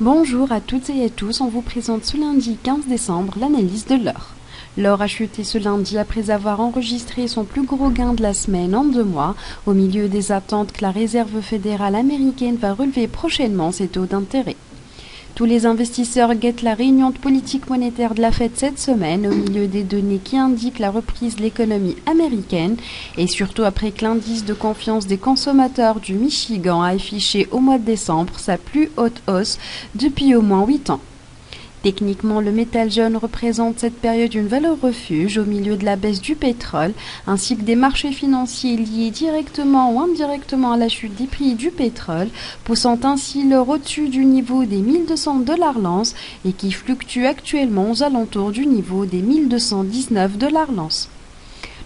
Bonjour à toutes et à tous, on vous présente ce lundi 15 décembre l'analyse de l'or. L'or a chuté ce lundi après avoir enregistré son plus gros gain de la semaine en 2 mois, au milieu des attentes que la Réserve fédérale américaine va relever prochainement ses taux d'intérêt. Tous les investisseurs guettent la réunion de politique monétaire de la Fed cette semaine au milieu des données qui indiquent la reprise de l'économie américaine et surtout après que l'indice de confiance des consommateurs du Michigan a affiché au mois de décembre sa plus haute hausse depuis au moins 8 ans. Techniquement, le métal jaune représente cette période une valeur refuge au milieu de la baisse du pétrole, ainsi que des marchés financiers liés directement ou indirectement à la chute des prix du pétrole, poussant ainsi l'or au-dessus du niveau des 1200$ l'once et qui fluctue actuellement aux alentours du niveau des 1219$ l'once.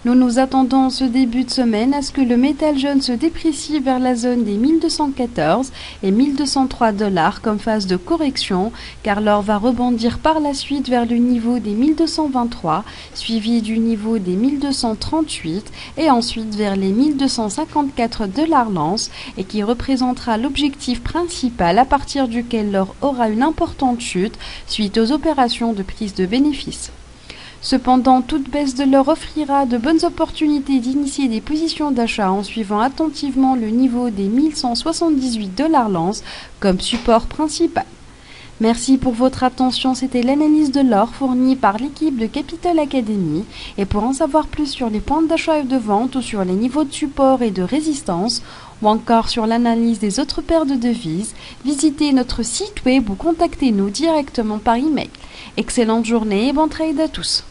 Nous nous attendons ce début de semaine à ce que le métal jaune se déprécie vers la zone des 1214 et 1203$ comme phase de correction, car l'or va rebondir par la suite vers le niveau des 1223, suivi du niveau des 1238 et ensuite vers les 1254$ l'once et qui représentera l'objectif principal à partir duquel l'or aura une importante chute suite aux opérations de prise de bénéfices. Cependant, toute baisse de l'or offrira de bonnes opportunités d'initier des positions d'achat en suivant attentivement le niveau des 1178$ l'once comme support principal. Merci pour votre attention, c'était l'analyse de l'or fournie par l'équipe de Capital Academy. Et pour en savoir plus sur les points d'achat et de vente ou sur les niveaux de support et de résistance, ou encore sur l'analyse des autres paires de devises, visitez notre site web ou contactez-nous directement par email. Excellente journée et bon trade à tous!